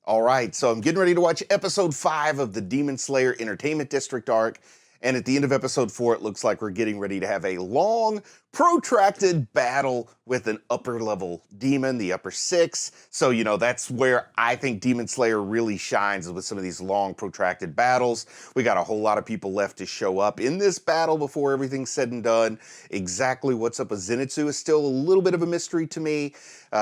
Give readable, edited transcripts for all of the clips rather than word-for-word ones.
All right, so I'm getting ready to watch episode 5 of the Demon Slayer Entertainment District arc. And at the end of episode 4, it looks like we're getting ready to have a long, protracted battle with an upper level demon, the upper 6. So, that's where I think Demon Slayer really shines, with some of these long, protracted battles. We got a whole lot of people left to show up in this battle before everything's said and done. Exactly what's up with Zenitsu is still a little bit of a mystery to me.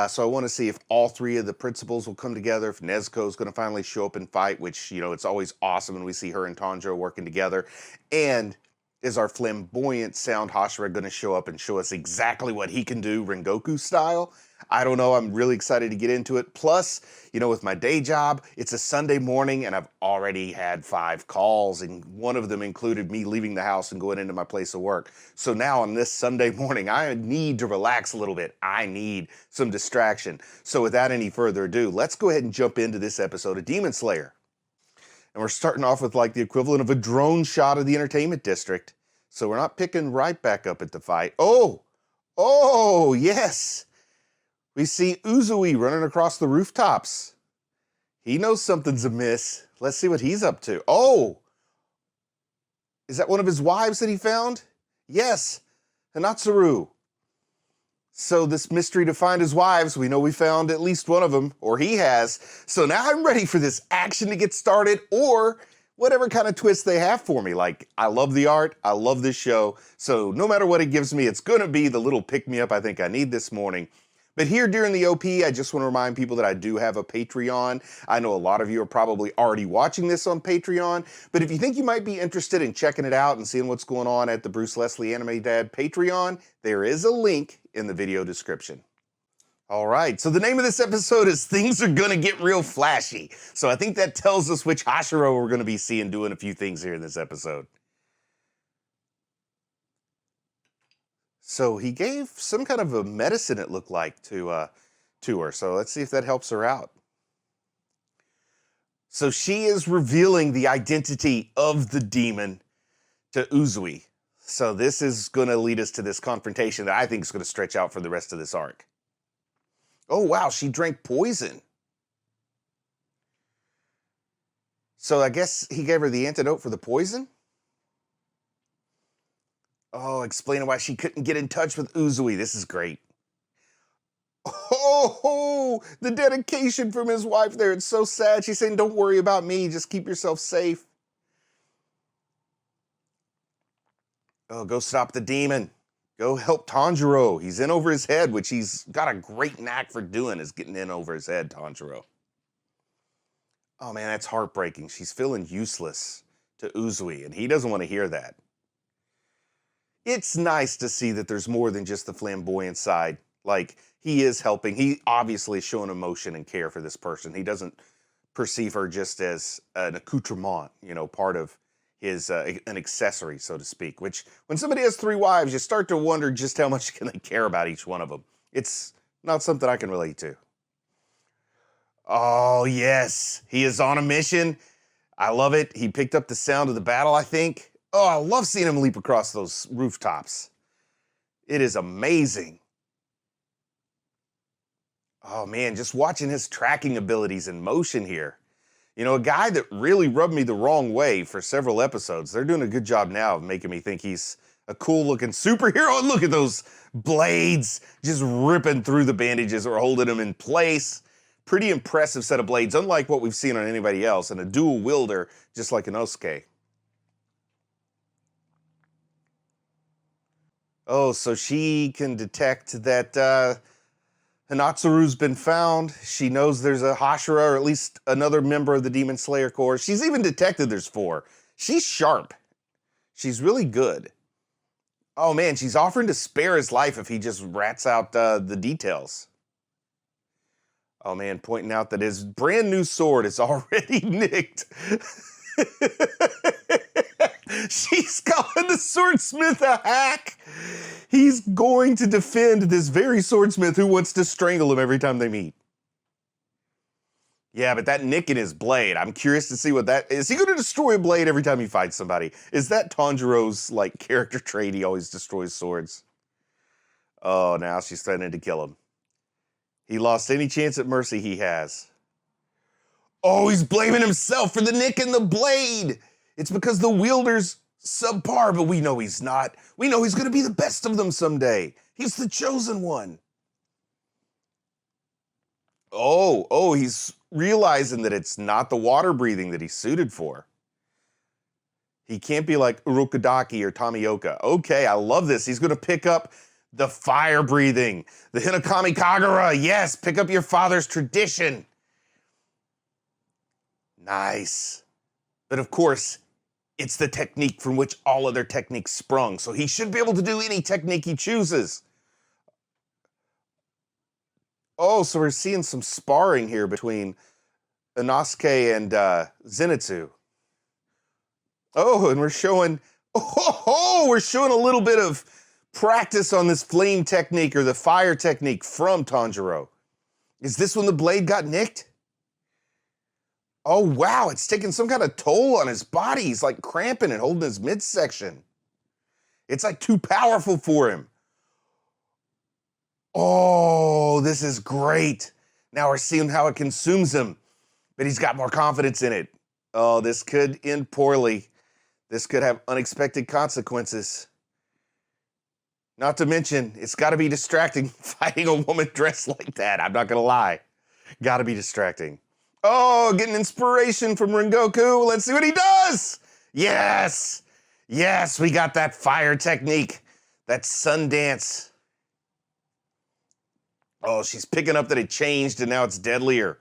So I want to see if all 3 of the principals will come together, if Nezuko's going to finally show up and fight, which, it's always awesome when we see her and Tanjiro working together. And is our flamboyant sound Hashira going to show up and show us exactly what he can do, Rengoku style? I don't know. I'm really excited to get into it. Plus, with my day job, it's a Sunday morning and I've already had 5 calls, and one of them included me leaving the house and going into my place of work. So now on this Sunday morning, I need to relax a little bit. I need some distraction. So without any further ado, let's go ahead and jump into this episode of Demon Slayer. And we're starting off with like the equivalent of a drone shot of the entertainment district. So we're not picking right back up at the fight. Oh, yes. We see Uzui running across the rooftops. He knows something's amiss. Let's see what he's up to. Oh, is that one of his wives that he found? Yes, Hanatsuru. So this mystery to find his wives, we know we found at least one of them, or he has. So now I'm ready for this action to get started, or whatever kind of twist they have for me. Like, I love the art, I love this show, so no matter what it gives me, it's gonna be the little pick-me-up I think I need this morning. But here during the OP, I just want to remind people that I do have a Patreon. I know a lot of you are probably already watching this on Patreon, but if you think you might be interested in checking it out and seeing what's going on at the Bruce Leslie Anime Dad Patreon, there is a link in the video description. All right, so the name of this episode is Things Are Gonna Get Real Flashy. So I think that tells us which Hashira we're gonna be seeing doing a few things here in this episode. So he gave some kind of a medicine, it looked like, to her. So let's see if that helps her out. So she is revealing the identity of the demon to Uzui. So this is going to lead us to this confrontation that I think is going to stretch out for the rest of this arc. Oh, wow, she drank poison. So I guess he gave her the antidote for the poison? Oh, explaining why she couldn't get in touch with Uzui. This is great. Oh, the dedication from his wife there. It's so sad. She's saying, don't worry about me. Just keep yourself safe. Oh, go stop the demon. Go help Tanjiro. He's in over his head, which he's got a great knack for doing, is getting in over his head, Tanjiro. Oh, man, that's heartbreaking. She's feeling useless to Uzui, and he doesn't want to hear that. It's nice to see that there's more than just the flamboyant side. Like, he is helping. He obviously is showing emotion and care for this person. He doesn't perceive her just as an accoutrement, part of his, an accessory, so to speak. Which, when somebody has 3 wives, you start to wonder just how much can they care about each one of them. It's not something I can relate to. Oh, yes. He is on a mission. I love it. He picked up the sound of the battle, I think. Oh, I love seeing him leap across those rooftops. It is amazing. Oh, man, just watching his tracking abilities in motion here. A guy that really rubbed me the wrong way for several episodes. They're doing a good job now of making me think he's a cool-looking superhero. And look at those blades just ripping through the bandages or holding them in place. Pretty impressive set of blades, unlike what we've seen on anybody else, and a dual wielder just like Inosuke. Oh, so she can detect that Hanatsuru's been found. She knows there's a Hashira, or at least another member of the Demon Slayer Corps. She's even detected there's 4. She's sharp. She's really good. Oh, man, she's offering to spare his life if he just rats out the details. Oh, man, pointing out that his brand new sword is already nicked. She's calling the swordsmith a hack. He's going to defend this very swordsmith who wants to strangle him every time they meet. Yeah, but that nick in his blade, I'm curious to see what that is. He going to destroy a blade every time he fights somebody? Is that Tanjiro's character trait? He always destroys swords. Oh, now she's threatening to kill him. He lost any chance at mercy he has. Oh, he's blaming himself for the nick in the blade. It's because the wielder's subpar, but we know he's not. We know he's going to be the best of them someday. He's the chosen one. Oh, he's realizing that it's not the water breathing that he's suited for. He can't be like Urukadaki or Tamioka. Okay, I love this. He's going to pick up the fire breathing, the Hinokami Kagura. Yes, pick up your father's tradition. Nice. But of course, it's the technique from which all other techniques sprung. So he should be able to do any technique he chooses. Oh, so we're seeing some sparring here between Inosuke and Zenitsu. Oh, and we're showing a little bit of practice on this flame technique or the fire technique from Tanjiro. Is this when the blade got nicked? Oh, wow, it's taking some kind of toll on his body. He's like cramping and holding his midsection. It's like too powerful for him. Oh, this is great. Now we're seeing how it consumes him, but he's got more confidence in it. Oh, this could end poorly. This could have unexpected consequences. Not to mention, it's got to be distracting fighting a woman dressed like that. I'm not going to lie. Got to be distracting. Oh, getting inspiration from Rengoku. Let's see what he does. Yes. Yes, we got that fire technique. That sun dance. Oh, she's picking up that it changed and now it's deadlier.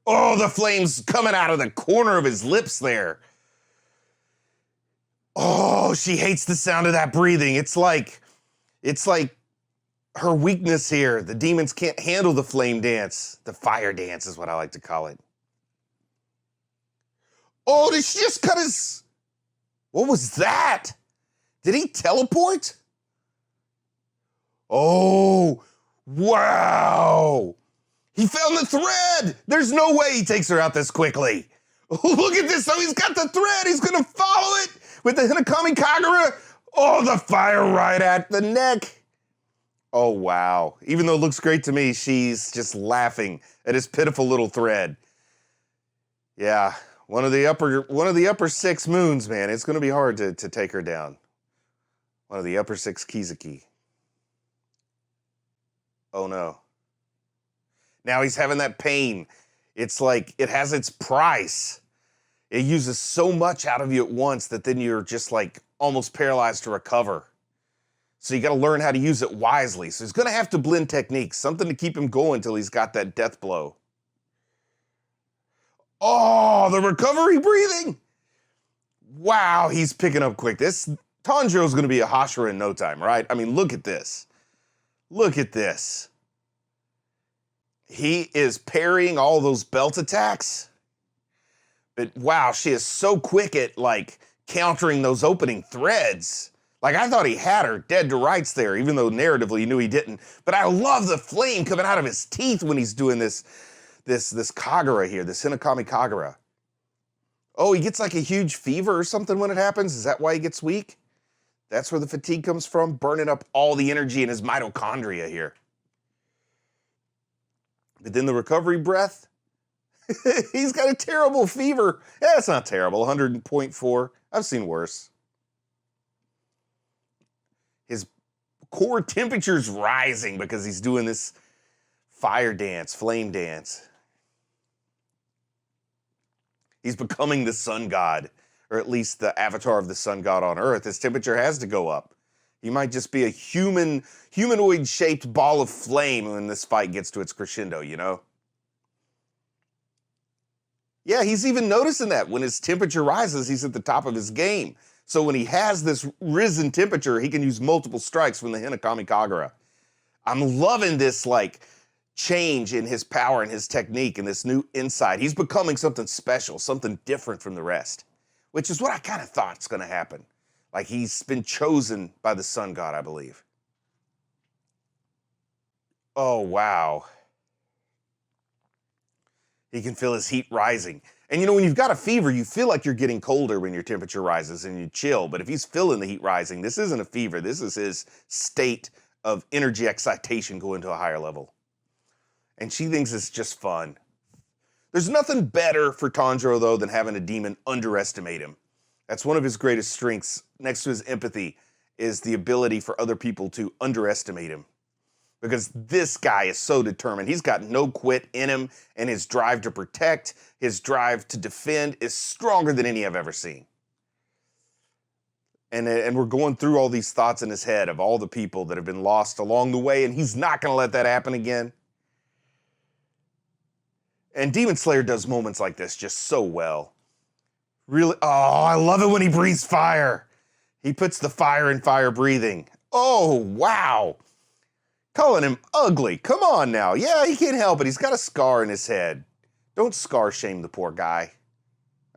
Oh, the flames coming out of the corner of his lips there. Oh, she hates the sound of that breathing. It's like her weakness here. The demons can't handle the flame dance. The fire dance is what I like to call it. Oh, did she just cut his... What was that? Did he teleport? Oh, wow. He found the thread. There's no way he takes her out this quickly. Oh, look at this. Oh, he's got the thread. He's going to follow it with the Hinokami Kagura. Oh, the fire right at the neck. Oh, wow. Even though it looks great to me, she's just laughing at his pitiful little thread. Yeah, one of the upper six moons, man. It's going to be hard to take her down. One of the upper six Kizuki. Oh, no. Now he's having that pain. It's like it has its price. It uses so much out of you at once that then you're just like almost paralyzed to recover. So you got to learn how to use it wisely. So he's going to have to blend techniques, something to keep him going until he's got that death blow. Oh, the recovery breathing. Wow, he's picking up quick. This Tanjiro's going to be a Hashira in no time, right? I mean, look at this. Look at this. He is parrying all those belt attacks. But wow, she is so quick at like countering those opening threads. Like I thought he had her dead to rights there, even though narratively he knew he didn't. But I love the flame coming out of his teeth when he's doing this Kagura here, this Hinokami Kagura. Oh, he gets like a huge fever or something when it happens. Is that why he gets weak? That's where the fatigue comes from, burning up all the energy in his mitochondria here. But then the recovery breath, he's got a terrible fever. Yeah, it's not terrible, 100.4. I've seen worse. His core temperature's rising because he's doing this fire dance, flame dance. He's becoming the sun god, or at least the avatar of the sun god on Earth. His temperature has to go up. He might just be a humanoid-shaped ball of flame when this fight gets to its crescendo, you know? Yeah, he's even noticing that. When his temperature rises, he's at the top of his game. So when he has this risen temperature, he can use multiple strikes from the Hinokami Kagura. I'm loving this, like, change in his power and his technique and this new insight. He's becoming something special, something different from the rest, which is what I kind of thought is going to happen. Like he's been chosen by the sun god, I believe. Oh, wow. He can feel his heat rising. And you know, when you've got a fever, you feel like you're getting colder when your temperature rises and you chill. But if he's feeling the heat rising, this isn't a fever. This is his state of energy excitation going to a higher level. And she thinks it's just fun. There's nothing better for Tanjiro, though, than having a demon underestimate him. That's one of his greatest strengths, next to his empathy, is the ability for other people to underestimate him. Because this guy is so determined. He's got no quit in him, and his drive to protect, his drive to defend is stronger than any I've ever seen. And we're going through all these thoughts in his head of all the people that have been lost along the way, and he's not going to let that happen again. And Demon Slayer does moments like this just so well. Really, oh, I love it when he breathes fire. He puts the fire in fire breathing. Oh, wow. Calling him ugly. Come on now. Yeah, he can't help it. He's got a scar in his head. Don't scar shame the poor guy.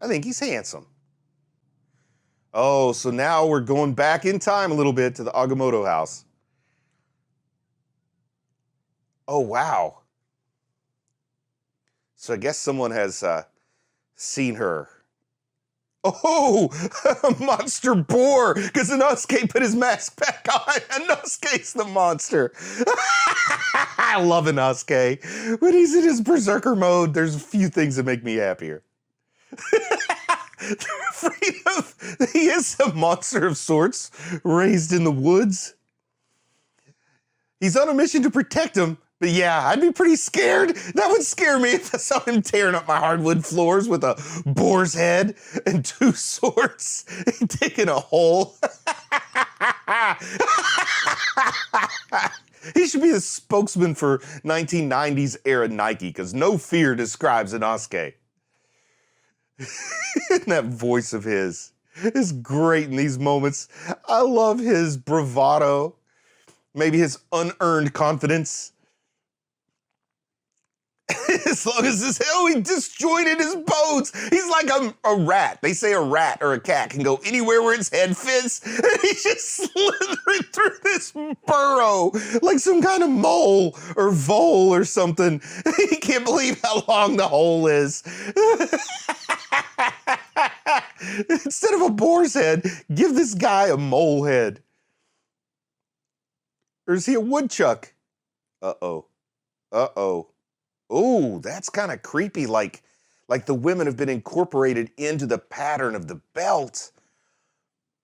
I think he's handsome. Oh, so now we're going back in time a little bit to the Agamotto house. Oh, wow. So I guess someone has seen her. Oh, a monster boar, because Inosuke put his mask back on. Inosuke's the monster. I love Inosuke. When he's in his berserker mode, there's a few things that make me happier. He is a monster of sorts, raised in the woods. He's on a mission to protect him, but yeah, I'd be pretty scared. That would scare me if I saw him tearing up my hardwood floors with a boar's head and two swords and digging a hole. He should be the spokesman for 1990s era Nike, because no fear describes Inosuke. That voice of his is great in these moments. I love his bravado, maybe his unearned confidence. As long as he disjointed his bones. He's like a rat. They say a rat or a cat can go anywhere where its head fits, and he's just slithering through this burrow like some kind of mole or vole or something. He can't believe how long the hole is. Instead of a boar's head, give this guy a mole head. Or is he a woodchuck? Uh-oh. Uh-oh. Oh, that's kind of creepy, like the women have been incorporated into the pattern of the belt.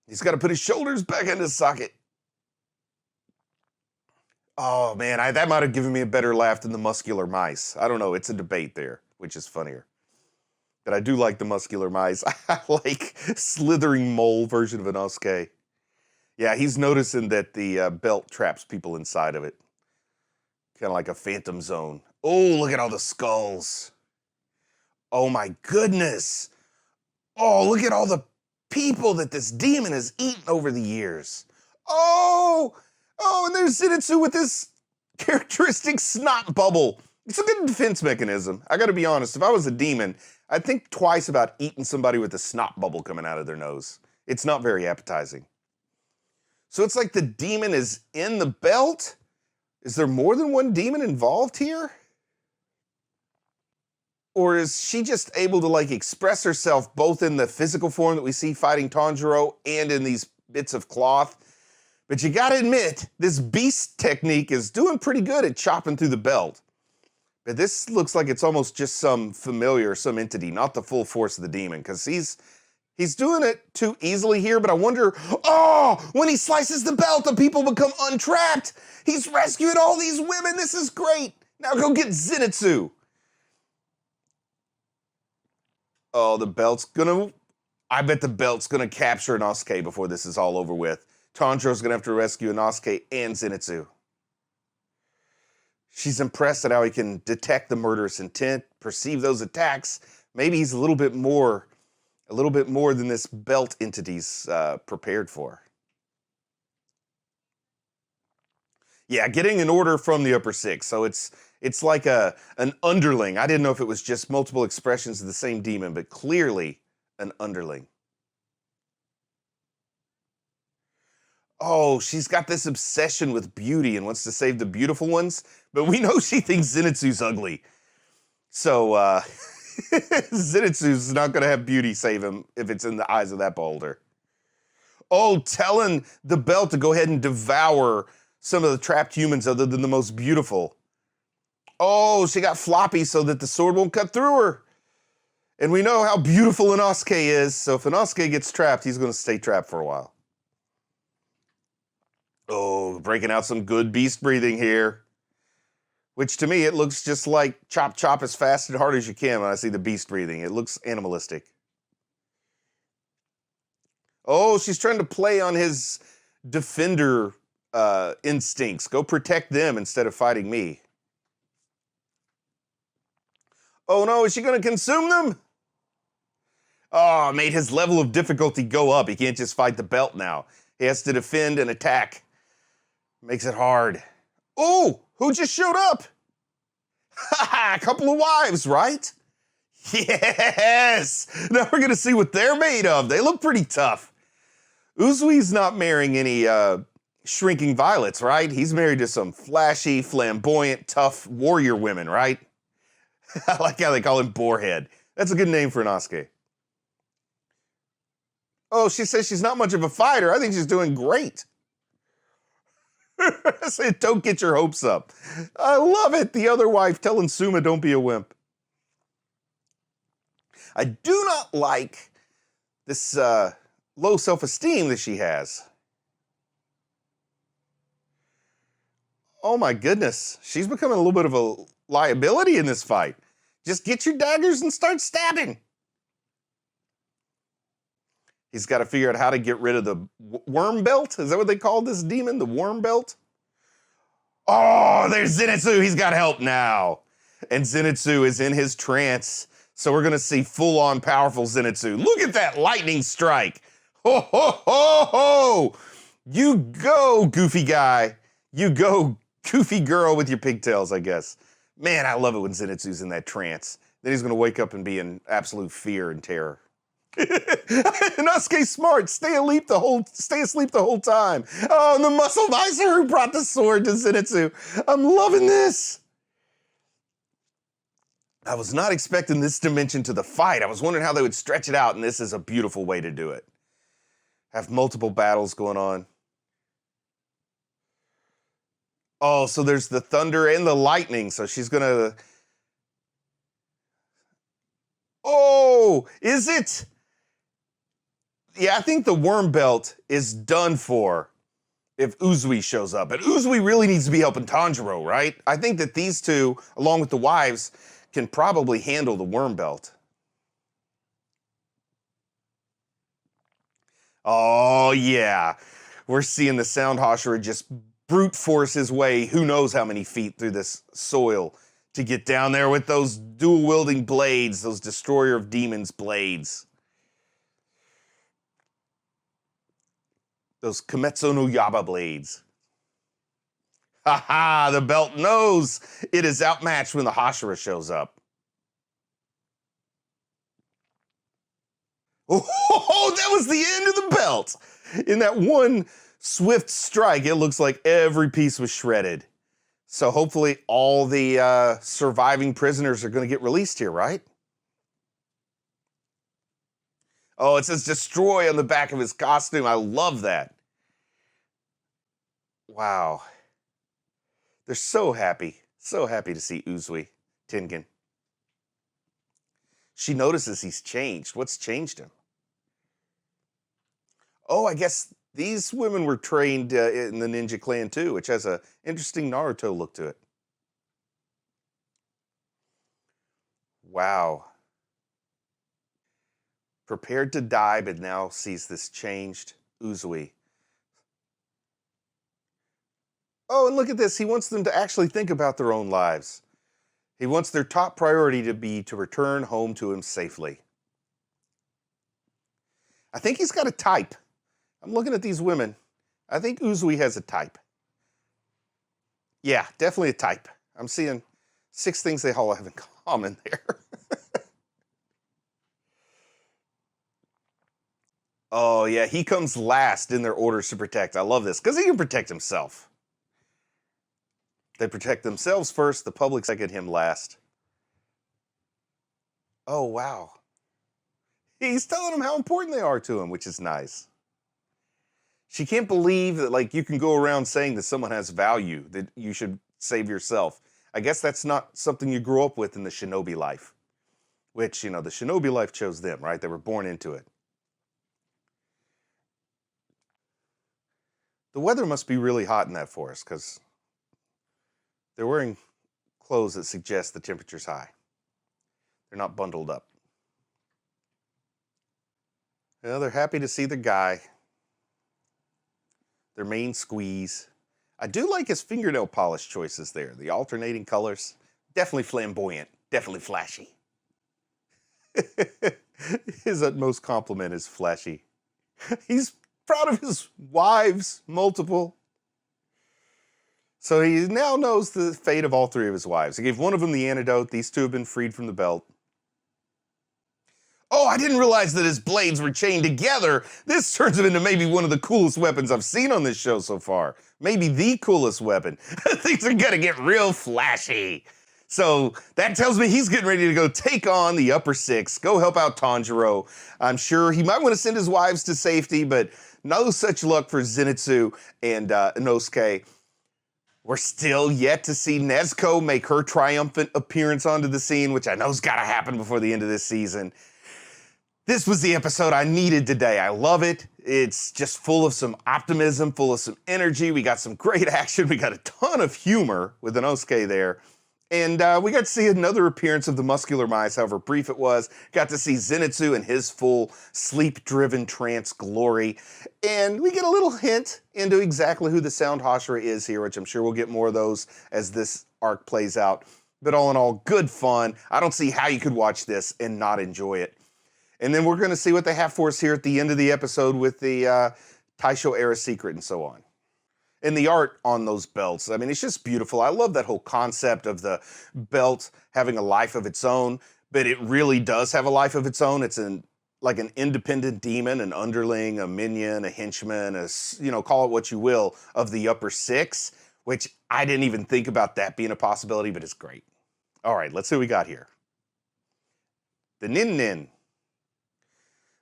He's got to put his shoulders back in his socket. Oh, man, that might have given me a better laugh than the muscular mice. I don't know, it's a debate there, which is funnier. But I do like the muscular mice. I like slithering mole version of Inosuke. Yeah, he's noticing that the belt traps people inside of it. Kind of like a phantom zone. Oh, look at all the skulls. Oh my goodness. Oh, look at all the people that this demon has eaten over the years. Oh, and there's Zenitsu with this characteristic snot bubble. It's a good defense mechanism. I gotta be honest, if I was a demon, I'd think twice about eating somebody with a snot bubble coming out of their nose. It's not very appetizing. So it's like the demon is in the belt? Is there more than one demon involved here? Or is she just able to like express herself both in the physical form that we see fighting Tanjiro and in these bits of cloth? But you gotta admit, this beast technique is doing pretty good at chopping through the belt. But this looks like it's almost just some familiar, some entity, not the full force of the demon, because he's doing it too easily here, but I wonder, when he slices the belt, the people become untrapped. He's rescuing all these women. This is great. Now go get Zenitsu. Oh, I bet the belt's gonna capture Inosuke before this is all over with. Tanjiro's gonna have to rescue Inosuke and Zenitsu. She's impressed at how he can detect the murderous intent, perceive those attacks. Maybe he's a little bit more than this belt entity's prepared for. Yeah, getting an order from the upper six. So it's like an underling. I didn't know if it was just multiple expressions of the same demon, but clearly an underling. Oh, she's got this obsession with beauty and wants to save the beautiful ones, but we know she thinks Zenitsu's ugly. So, Zenitsu's not going to have beauty save him if it's in the eyes of that beholder. Oh, telling the belt to go ahead and devour some of the trapped humans other than the most beautiful. Oh, she got floppy so that the sword won't cut through her. And we know how beautiful Inosuke is, so if Inosuke gets trapped, he's going to stay trapped for a while. Oh, breaking out some good beast breathing here. Which to me, it looks just like chop chop as fast and hard as you can when I see the beast breathing. It looks animalistic. Oh, she's trying to play on his defender instincts. Go protect them instead of fighting me. Oh no, is she going to consume them? Oh, made his level of difficulty go up. He can't just fight the belt now. He has to defend and attack. Makes it hard. Oh, who just showed up? A couple of wives, right? Yes! Now we're going to see what they're made of. They look pretty tough. Uzui's not marrying any shrinking violets, right? He's married to some flashy, flamboyant, tough warrior women, right? I like how they call him Boarhead. That's a good name for an Inosuke. Oh, she says she's not much of a fighter. I think she's doing great. I said, don't get your hopes up. I love it. The other wife telling Suma, don't be a wimp. I do not like this low self-esteem that she has. Oh my goodness. She's becoming a little bit of a liability in this fight. Just get your daggers and start stabbing. He's got to figure out how to get rid of the worm belt. Is that what they call this demon? The worm belt? Oh, there's Zenitsu. He's got help now. And Zenitsu is in his trance. So we're going to see full-on powerful Zenitsu. Look at that lightning strike. Ho, ho, ho, ho. You go, goofy guy. You go, goofy girl with your pigtails, I guess. Man, I love it when Zenitsu's in that trance. Then he's going to wake up and be in absolute fear and terror. Inosuke's smart. Stay asleep the whole time. Oh, and the muscle visor who brought the sword to Zenitsu. I'm loving this. I was not expecting this dimension to the fight. I was wondering how they would stretch it out, and this is a beautiful way to do it. Have multiple battles going on. Oh, so there's the thunder and the lightning, so she's gonna... Oh, is it? Yeah, I think the worm belt is done for if Uzui shows up. But Uzui really needs to be helping Tanjiro, right? I think that these two, along with the wives, can probably handle the worm belt. Oh, yeah. We're seeing the Sound Hashira just brute force his way who knows how many feet through this soil to get down there with those dual-wielding blades, those Destroyer of Demons blades. Those Kimetsu no Yaiba blades. Ha ha, the belt knows it is outmatched when the Hashira shows up. Oh, that was the end of the belt. In that one swift strike, it looks like every piece was shredded. So hopefully all the surviving prisoners are going to get released here, right? Oh, it says destroy on the back of his costume. I love that. Wow. They're so happy to see Uzui, Tengen. She notices he's changed. What's changed him? Oh, I guess these women were trained in the Ninja Clan too, which has an interesting Naruto look to it. Wow. Prepared to die, but now sees this changed Uzui. Oh, and look at this. He wants them to actually think about their own lives. He wants their top priority to be to return home to him safely. I think he's got a type. I'm looking at these women. I think Uzui has a type. Yeah, definitely a type. I'm seeing 6 things they all have in common there. Oh, yeah, he comes last in their orders to protect. I love this, because he can protect himself. They protect themselves first, the public second, him last. Oh, wow. He's telling them how important they are to him, which is nice. She can't believe that, like, you can go around saying that someone has value, that you should save yourself. I guess that's not something you grew up with in the shinobi life, which, the shinobi life chose them, right? They were born into it. The weather must be really hot in that forest because they're wearing clothes that suggest the temperature's high. They're not bundled up. Well, they're happy to see the guy. Their main squeeze. I do like his fingernail polish choices there. The alternating colors. Definitely flamboyant. Definitely flashy. His utmost compliment is flashy. He's proud of his wives, multiple. So he now knows the fate of all three of his wives. He gave one of them the antidote. These two have been freed from the belt. Oh, I didn't realize that his blades were chained together. This turns him into maybe one of the coolest weapons I've seen on this show so far. Maybe the coolest weapon. Things are gonna get real flashy. So that tells me he's getting ready to go take on the upper six, go help out Tanjiro. I'm sure he might want to send his wives to safety, but no such luck for Zenitsu and Inosuke. We're still yet to see Nezuko make her triumphant appearance onto the scene, which I know's gotta happen before the end of this season. This was the episode I needed today. I love it. It's just full of some optimism, full of some energy. We got some great action. We got a ton of humor with Inosuke there. And we got to see another appearance of the muscular mice, however brief it was. Got to see Zenitsu in his full sleep-driven trance glory. And we get a little hint into exactly who the Sound Hashira is here, which I'm sure we'll get more of those as this arc plays out. But all in all, good fun. I don't see how you could watch this and not enjoy it. And then we're going to see what they have for us here at the end of the episode with the Taisho era secret and so on. And the art on those belts, I mean, it's just beautiful. I love that whole concept of the belt having a life of its own, but it really does have a life of its own. It's like an independent demon, an underling, a minion, a henchman, call it what you will, of the upper six, which I didn't even think about that being a possibility, but it's great. All right, let's see what we got here. The Nin.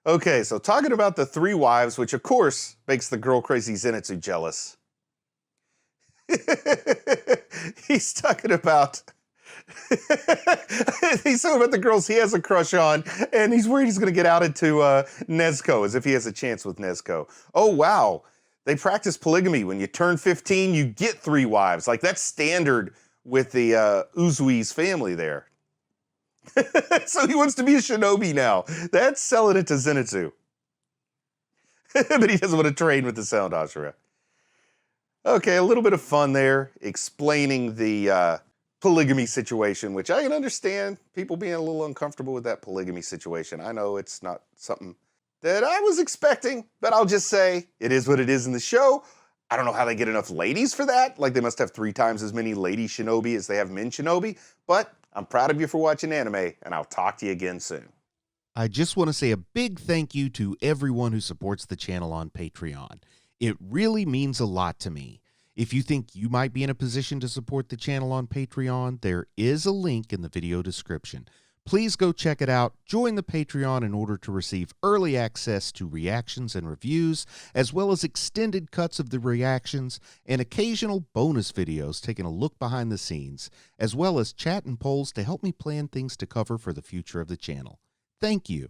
Okay, so talking about the three wives, which of course makes the girl crazy Zenitsu jealous. He's talking about the girls he has a crush on, and he's worried he's going to get outed to Nezuko, as if he has a chance with Nezuko. Oh, wow. They practice polygamy. When you turn 15, you get three wives. Like, that's standard with the Uzui's family there. So he wants to be a shinobi now. That's selling it to Zenitsu. But he doesn't want to train with the Sound Hashira. Okay, a little bit of fun there, explaining the polygamy situation, which I can understand people being a little uncomfortable with that polygamy situation. I know it's not something that I was expecting, but I'll just say it is what it is in the show. I don't know how they get enough ladies for that. Like, they must have 3 times as many lady shinobi as they have men shinobi, but I'm proud of you for watching anime, and I'll talk to you again soon. I just want to say a big thank you to everyone who supports the channel on Patreon. It really means a lot to me. If you think you might be in a position to support the channel on Patreon, there is a link in the video description. Please go check it out. Join the Patreon in order to receive early access to reactions and reviews, as well as extended cuts of the reactions and occasional bonus videos taking a look behind the scenes, as well as chat and polls to help me plan things to cover for the future of the channel. Thank you.